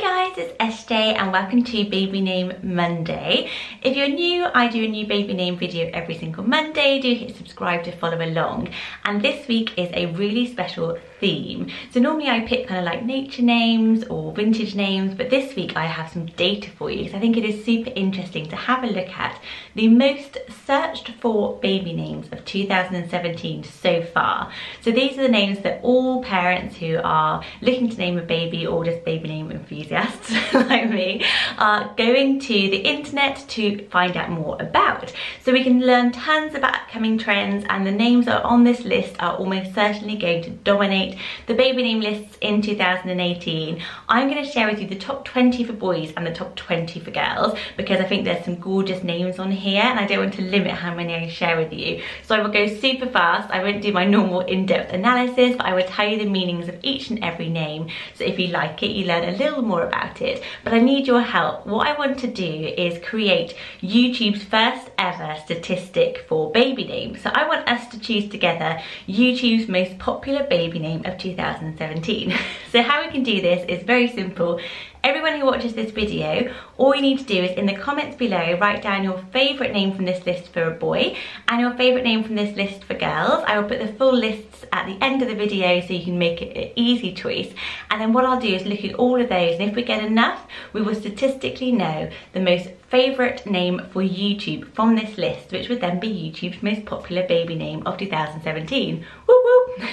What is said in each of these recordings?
Hi guys, it's SJ and welcome to Baby Name Monday. If you're new, I do a new baby name video every single Monday. Do hit subscribe to follow along. And this week is a really special theme. So normally I pick kind of like nature names or vintage names, but this week I have some data for you because I think it is super interesting to have a look at the most searched for baby names of 2017 so far. So these are the names that all parents who are looking to name a baby or just baby name enthusiasts like me are going to the internet to find out more about. So we can learn tons about upcoming trends, and the names that are on this list are almost certainly going to dominate the baby name lists in 2018. I'm going to share with you the top 20 for boys and the top 20 for girls because I think there's some gorgeous names on here and I don't want to limit how many I share with you. So I will go super fast. I won't do my normal in-depth analysis, but I will tell you the meanings of each and every name. So if you like it, you learn a little more about it. But I need your help. What I want to do is create YouTube's first ever statistic for baby names. So I want us to choose together YouTube's most popular baby name of 2017. So how we can do this is very simple. Everyone who watches this video, all you need to do is in the comments below write down your favourite name from this list for a boy and your favourite name from this list for girls. I will put the full lists at the end of the video so you can make it an easy choice. And then what I'll do is look at all of those, and if we get enough, we will statistically know the most favourite name for YouTube from this list, which would then be YouTube's most popular baby name of 2017. Woo woo!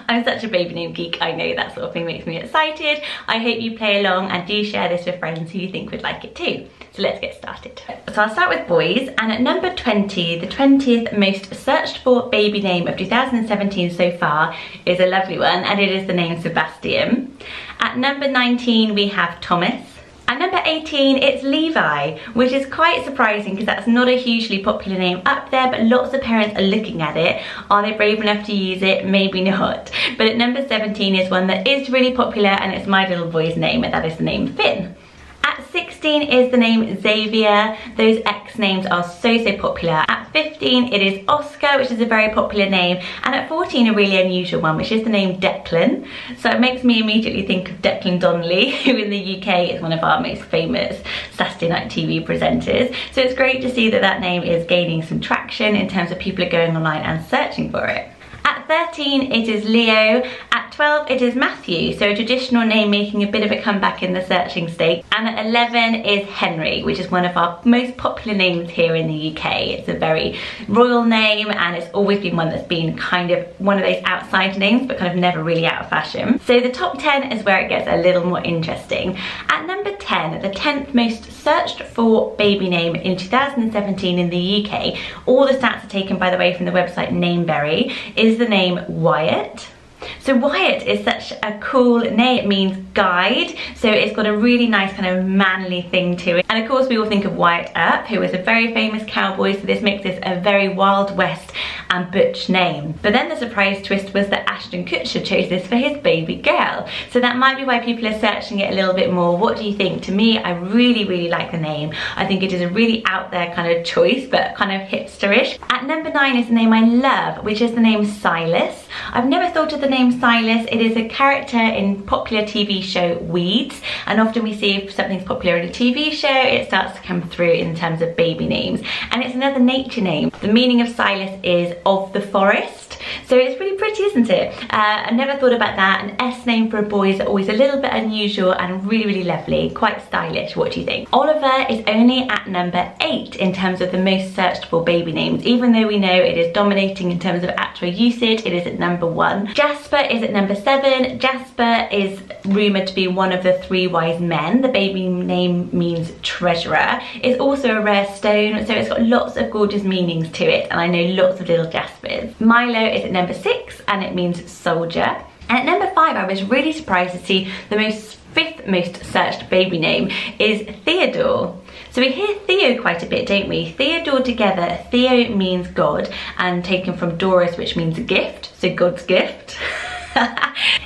I'm such a baby name geek, I know that sort of thing makes me excited. I hope you play along and do share this with friends who you think would like it too. So let's get started. So I'll start with boys, and at number 20, the 20th most searched for baby name of 2017 so far is a lovely one, and it is the name Sebastian. At number 19 we have Thomas. At number 18, it's Levi, which is quite surprising because that's not a hugely popular name up there, but lots of parents are looking at it. Are they brave enough to use it? Maybe not. But at number 17 is one that is really popular, and it's my little boy's name, and that is the name Finn. At 16 is the name Xavier. Those X names are so popular. At 15 it is Oscar, which is a very popular name, and at 14 a really unusual one, which is the name Declan. So it makes me immediately think of Declan Donnelly, who in the UK is one of our most famous Saturday night TV presenters. So it's great to see that that name is gaining some traction in terms of people are going online and searching for it. At 13 it is Leo, at 12 it is Matthew, so a traditional name making a bit of a comeback in the searching state, and at 11 is Henry, which is one of our most popular names here in the UK. It's a very royal name and it's always been one that's been kind of one of those outside names but kind of never really out of fashion. So the top 10 is where it gets a little more interesting. At number 10, the 10th most searched for baby name in 2017 in the UK, all the stats are taken by the way from the website Nameberry, is the name Wyatt. So Wyatt is such a cool name. It means guide, so it's got a really nice kind of manly thing to it. And of course we all think of Wyatt Earp, who is a very famous cowboy, so this makes this a very Wild West and butch name. But then the surprise twist was that Ashton Kutcher chose this for his baby girl, so that might be why people are searching it a little bit more. What do you think? To me, I really like the name. I think it is a really out there kind of choice, but kind of hipsterish. At number 9 is the name I love, which is the name Silas. I've never thought of the name Silas. It is a character in popular TV show Weeds, and often we see if something's popular in a TV show, it starts to come through in terms of baby names. And it's another nature name. The meaning of Silas is of the forest, so it's really pretty, isn't it? I never thought about that. An S name for a boy is always a little bit unusual and really lovely, quite stylish. What do you think? Oliver is only at number 8 in terms of the most searched for baby names, even though we know it is dominating in terms of actual usage. It is at number 1. Jasper is at number 7. Jasper is rumoured to be one of the 3 wise men. The baby name means treasurer. It's also a rare stone, so it's got lots of gorgeous meanings to it, and I know lots of little Jaspers. Milo is at number 6 and it means soldier. And at number 5 I was really surprised to see the 5th most searched baby name is Theodore. So we hear Theo quite a bit, don't we? Theodore together, Theo means God, and taken from Doris, which means a gift, so God's gift.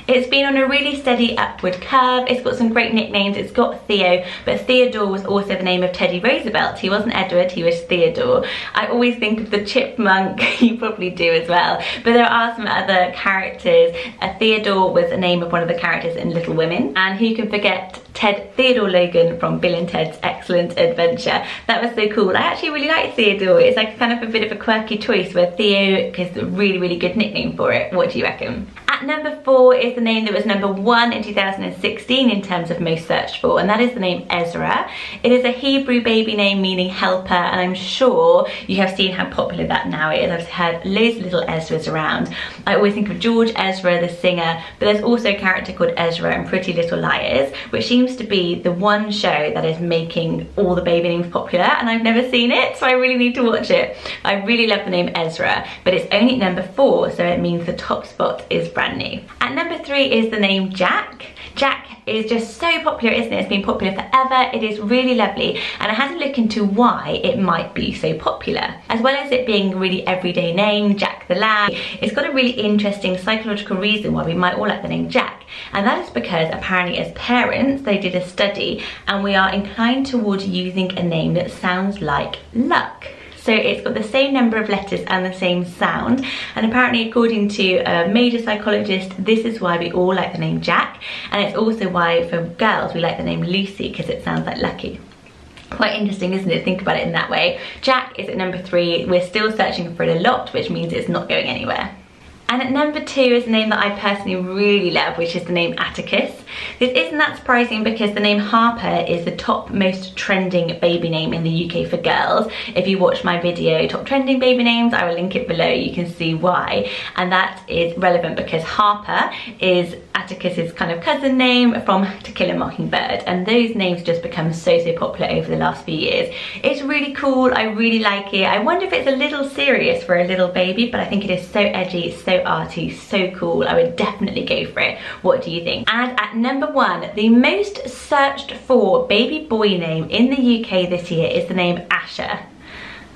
It's been on a really steady upward curve. It's got some great nicknames. It's got Theo, but Theodore was also the name of Teddy Roosevelt. He wasn't Edward, he was Theodore. I always think of the chipmunk, you probably do as well, but there are some other characters. Theodore was the name of one of the characters in Little Women, and who can forget Ted Theodore Logan from Bill and Ted's Excellent Adventure. That was so cool. I actually really like Theodore. It's like kind of a bit of a quirky choice where Theo is a really, really good nickname for it. What do you reckon? At number 4 is the name that was number 1 in 2016 in terms of most searched for, and that is the name Ezra. It is a Hebrew baby name meaning helper, and I'm sure you have seen how popular that now is. I've heard loads of little Ezras around. I always think of George Ezra, the singer, but there's also a character called Ezra in Pretty Little Liars, which seems to be the one show that is making all the baby names popular, and I've never seen it, so I really need to watch it. I really love the name Ezra, but it's only number 4, so it means the top spot is brand new. At number 3 is the name Jack. Jack is just so popular, isn't it? It's been popular forever. It is really lovely, and I had to look into why it might be so popular. As well as it being a really everyday name, Jack the Lad, it's got a really interesting psychological reason why we might all like the name Jack, and that is because apparently as parents they did a study and we are inclined towards using a name that sounds like luck. So it's got the same number of letters and the same sound, and apparently according to a major psychologist, this is why we all like the name Jack, and it's also why for girls we like the name Lucy because it sounds like lucky. Quite interesting, isn't it? Think about it in that way. Jack is at number 3. We're still searching for it a lot, which means it's not going anywhere. And at number 2 is a name that I personally really love, which is the name Atticus. This isn't that surprising because the name Harper is the top most trending baby name in the UK for girls. If you watch my video, Top Trending Baby Names, I will link it below, you can see why. And that is relevant because Harper is Atticus's kind of cousin name from To Kill a Mockingbird, and those names just become so popular over the last few years. It's really cool, I really like it. I wonder if it's a little serious for a little baby, but I think it is so edgy, so arty, so cool. I would definitely go for it. What do you think? And at number 1, the most searched for baby boy name in the UK this year is the name Asher.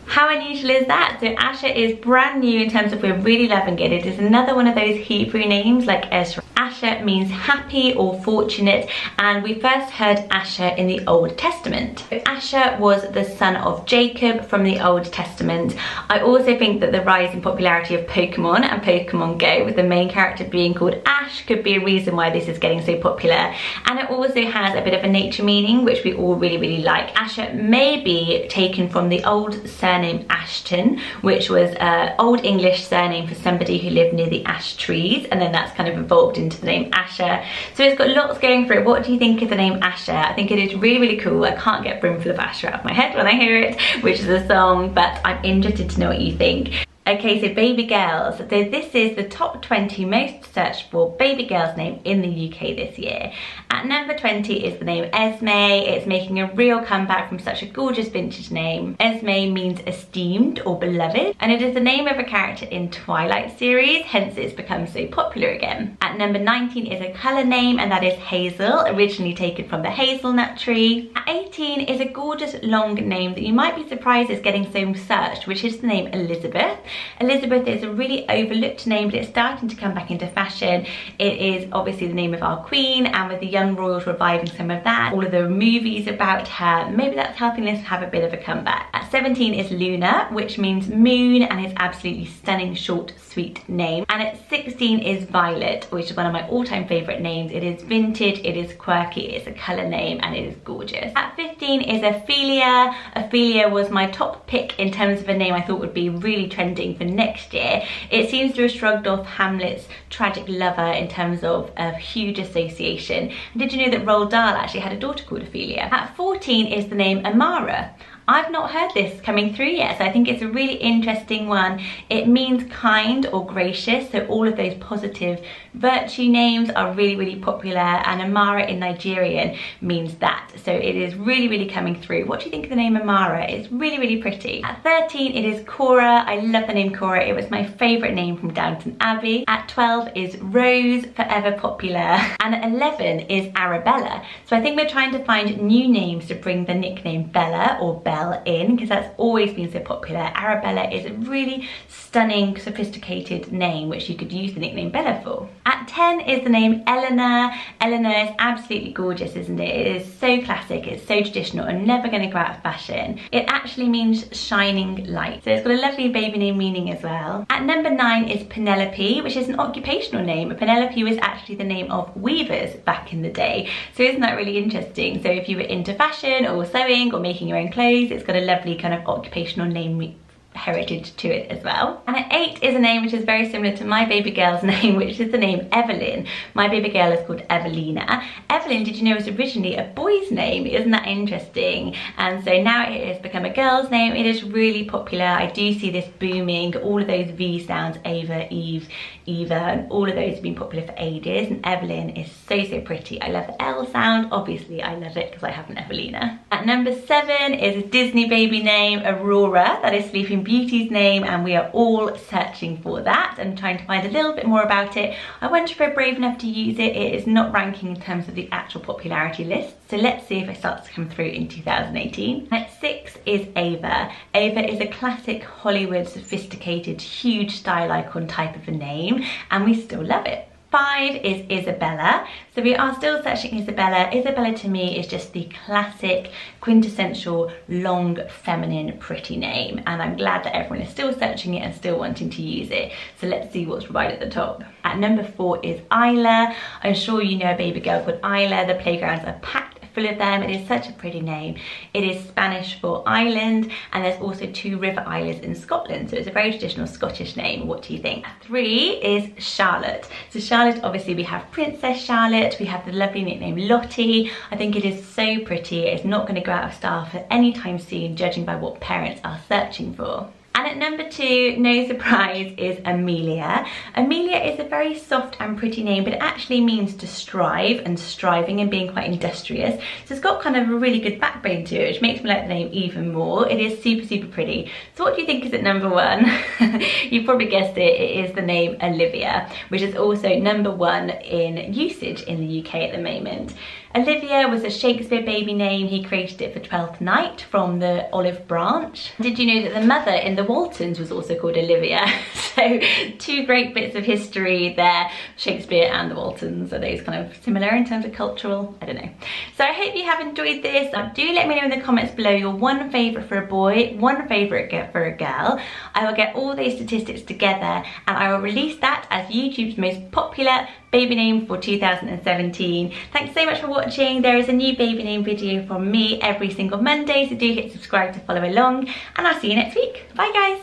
How unusual is that? So Asher is brand new in terms of we're really loving it. It is another one of those Hebrew names like Ezra. Asher means happy or fortunate, and we first heard Asher in the Old Testament. Asher was the son of Jacob from the Old Testament. I also think that the rise in popularity of Pokemon and Pokemon Go, with the main character being called Ash, could be a reason why this is getting so popular. And it also has a bit of a nature meaning, which we all really like. Asher may be taken from the old surname Ashton, which was an Old English surname for somebody who lived near the ash trees, and then that's kind of evolved into the name Asher. So it's got lots going for it. What do you think of the name Asher? I think it is really cool. I can't get Brimful of Asher out of my head when I hear it, which is a song, but I'm interested to know what you think. Okay, so baby girls. So this is the top 20 most searched for baby girls name in the UK this year. At number 20 is the name Esme. It's making a real comeback from such a gorgeous vintage name. Esme means esteemed or beloved, and it is the name of a character in Twilight series, hence it's become so popular again. At number 19 is a colour name, and that is Hazel, originally taken from the hazelnut tree. At 18 is a gorgeous long name that you might be surprised is getting so searched, which is the name Elizabeth. Elizabeth is a really overlooked name, but it's starting to come back into fashion. It is obviously the name of our queen, and with the young royals reviving some of that, all of the movies about her, maybe that's helping us have a bit of a comeback. At 17 is Luna, which means moon, and is absolutely stunning, short, sweet name. And at 16 is Violet, which is one of my all-time favourite names. It is vintage, it is quirky, it's a colour name, and it is gorgeous. At 15 is Ophelia. Ophelia was my top pick in terms of a name I thought would be really trending for next year. It seems to have shrugged off Hamlet's tragic lover in terms of a huge association. And did you know that Roald Dahl actually had a daughter called Ophelia? At 14 is the name Amara. I've not heard this coming through yet, so I think it's a really interesting one. It means kind or gracious, so all of those positive virtue names are really popular, and Amara in Nigerian means that, so it is really coming through. What do you think of the name Amara? It's really pretty. At 13 it is Cora. I love the name Cora. It was my favourite name from Downton Abbey. At 12 is Rose, forever popular, and at 11 is Arabella. So I think we're trying to find new names to bring the nickname Bella or Belle Belle in because that's always been so popular. Arabella is a really stunning, sophisticated name which you could use the nickname Bella for. At 10 is the name Eleanor. Eleanor is absolutely gorgeous, isn't it? It is so classic, it's so traditional and never going to go out of fashion. It actually means shining light, so it's got a lovely baby name meaning as well. At number 9 is Penelope, which is an occupational name. Penelope was actually the name of weavers back in the day, so isn't that really interesting? So if you were into fashion or sewing or making your own clothes, it's got a lovely kind of occupational name heritage to it as well. And at 8 is a name which is very similar to my baby girl's name, which is the name Evelyn. My baby girl is called Evelina. Evelyn, did you know, was originally a boy's name? Isn't that interesting? And so now it has become a girl's name. It is really popular. I do see this booming. All of those V sounds, Ava, Eve, Eva, and all of those have been popular for ages. And Evelyn is so pretty. I love the L sound. Obviously I love it because I have an Evelina. At number 7 is a Disney baby name, Aurora. That is Sleeping Beauty's name, and we are all searching for that and trying to find a little bit more about it. I wonder if we're brave enough to use it. It is not ranking in terms of the actual popularity list, so let's see if it starts to come through in 2018. At 6 is Ava. Ava is a classic Hollywood, sophisticated, huge style icon type of a name, and we still love it. 5 is Isabella. So we are still searching Isabella. Isabella to me is just the classic, quintessential, long, feminine, pretty name. And I'm glad that everyone is still searching it and still wanting to use it. So let's see what's right at the top. At number 4 is Isla. I'm sure you know a baby girl called Isla. The playgrounds are packed full of them. It is such a pretty name. It is Spanish for island, and there's also 2 river islands in Scotland, so it's a very traditional Scottish name. What do you think? 3 is Charlotte. So Charlotte, obviously we have Princess Charlotte, we have the lovely nickname Lottie. I think it is so pretty. It's not going to go out of style for any time soon, judging by what parents are searching for. And at number 2, no surprise, is Amelia. Amelia is a very soft and pretty name, but it actually means to strive and striving and being quite industrious. So it's got kind of a really good backbone to it, which makes me like the name even more. It is super pretty. So what do you think is at number 1? You probably guessed it. It is the name Olivia, which is also number 1 in usage in the UK at the moment. Olivia was a Shakespeare baby name. He created it for Twelfth Night from the olive branch. Did you know that the mother in the Waltons was also called Olivia? So 2 great bits of history there, Shakespeare and the Waltons. Are those kind of similar in terms of cultural? I don't know. So I hope you have enjoyed this. Do let me know in the comments below your 1 favourite for a boy, 1 favourite for a girl. I will get all those statistics together and I will release that as YouTube's most popular baby name for 2017. Thanks so much for watching. There is a new baby name video from me every single Monday, so do hit subscribe to follow along, and I'll see you next week. Bye guys.